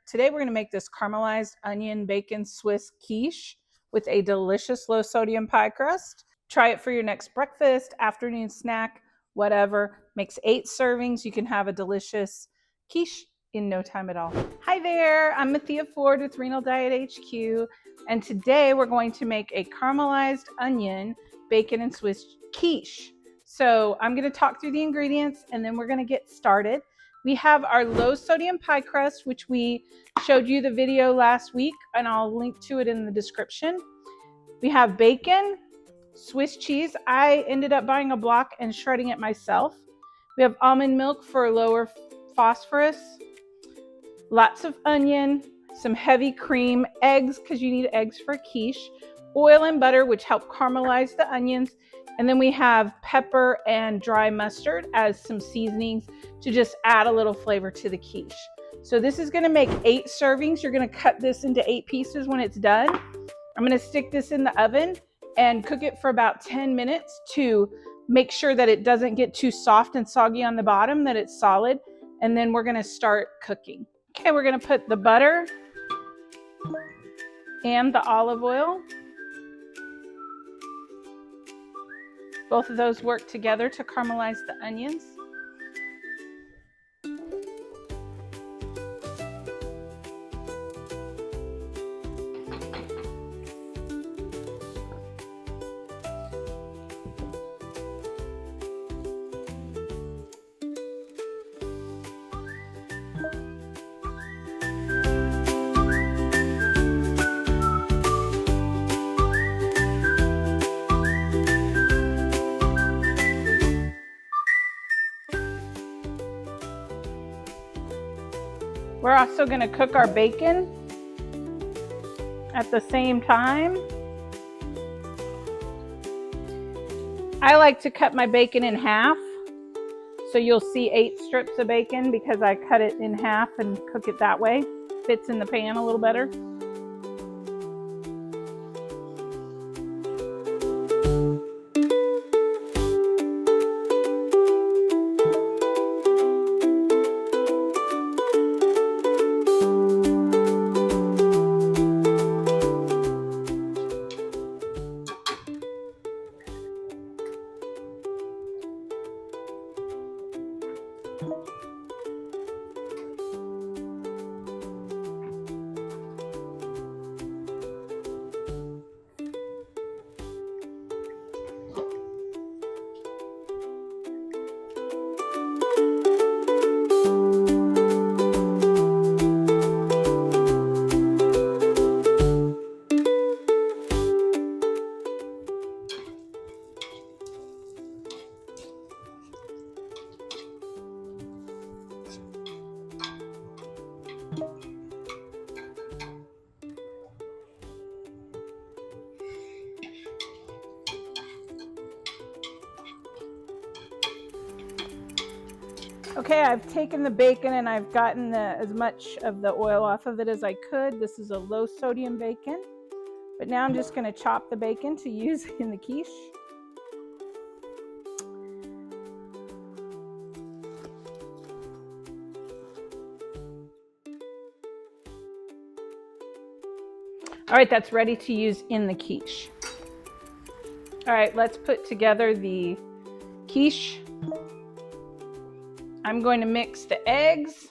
Today we're going to make this caramelized onion bacon Swiss quiche with a delicious low sodium pie crust. Try it for your next breakfast, afternoon snack, whatever. Makes 8 servings. You can have a delicious quiche in no time at all. Hi there, I'm Mathia Ford with Renal Diet HQ, and today we're going to make a caramelized onion bacon and Swiss quiche. So I'm going to talk through the ingredients and then we're going to get started. We have our low sodium pie crust, which we showed you the video last week, and I'll link to it in the description. We have bacon, Swiss cheese. I ended up buying a block and shredding it myself. We have almond milk for lower phosphorus, lots of onion, some heavy cream, eggs because you need eggs for quiche, oil and butter which help caramelize the onions, and then we have pepper and dry mustard as some seasonings to just add a little flavor to the quiche. So this is going to make 8 servings. You're going to cut this into 8 pieces when it's done. I'm going to stick this in the oven and cook it for about 10 minutes to make sure that it doesn't get too soft and soggy on the bottom, that it's solid, and then we're going to start cooking. Okay, we're going to put the butter and the olive oil. Both of those work together to caramelize the onions. We're also going to cook our bacon at the same time. I like to cut my bacon in half. So you'll see 8 strips of bacon because I cut it in half and cook it that way. Fits in the pan a little better. Okay, I've taken the bacon and I've gotten as much of the oil off of it as I could. This is a low sodium bacon, but now I'm just going to chop the bacon to use in the quiche. All right, that's ready to use in the quiche. All right, let's put together the quiche. I'm going to mix the eggs.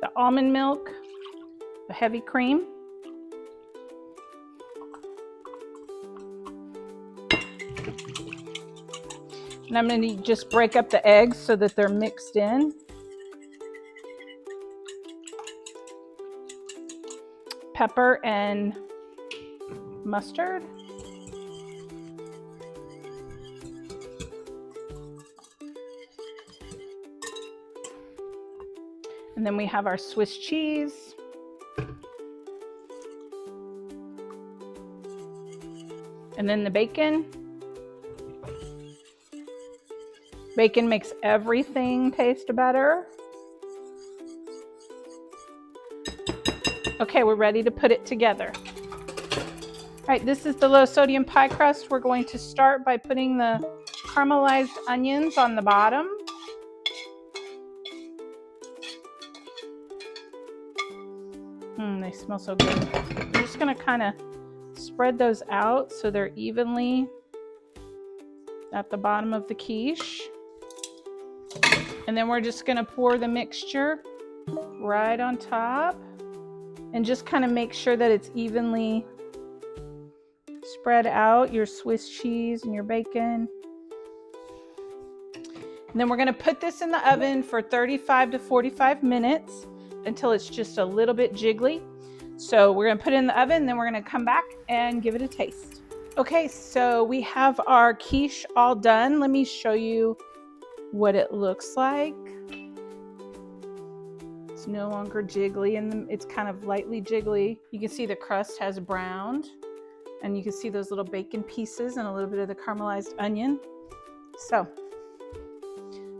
The almond milk, the heavy cream. And I'm going to just break up the eggs so that they're mixed in. Pepper and mustard. And then we have our Swiss cheese. And then the bacon. Bacon makes everything taste better. Okay, we're ready to put it together. All right, this is the low sodium pie crust. We're going to start by putting the caramelized onions on the bottom. They smell so good. I'm just going to kind of spread those out so they're evenly at the bottom of the quiche. And then we're just going to pour the mixture right on top and just kind of make sure that it's evenly spread out, your Swiss cheese and your bacon. And then we're going to put this in the oven for 35 to 45 minutes until it's just a little bit jiggly. So we're going to put it in the oven, and then we're going to come back and give it a taste. Okay, so we have our quiche all done. Let me show you what it looks like. It's no longer jiggly, and it's kind of lightly jiggly. You can see the crust has browned, and you can see those little bacon pieces and a little bit of the caramelized onion. So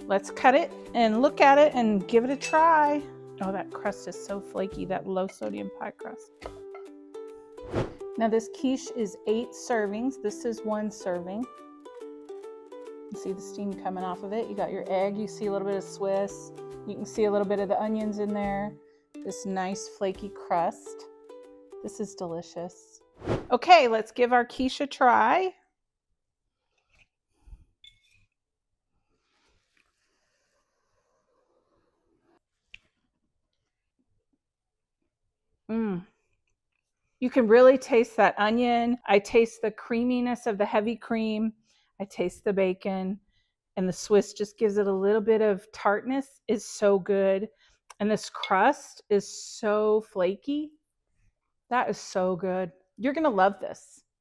let's cut it and look at it and give it a try. Oh, that crust is so flaky, that low sodium pie crust. Now this quiche is 8 servings. This is 1 serving. You see the steam coming off of it. You got your egg. You see a little bit of Swiss. You can see a little bit of the onions in there. This nice flaky crust. This is delicious. Okay, let's give our quiche a try. You can really taste that onion. I taste the creaminess of the heavy cream. I taste the bacon, and the Swiss just gives it a little bit of tartness. It's so good. And this crust is so flaky. That is so good. You're going to love this.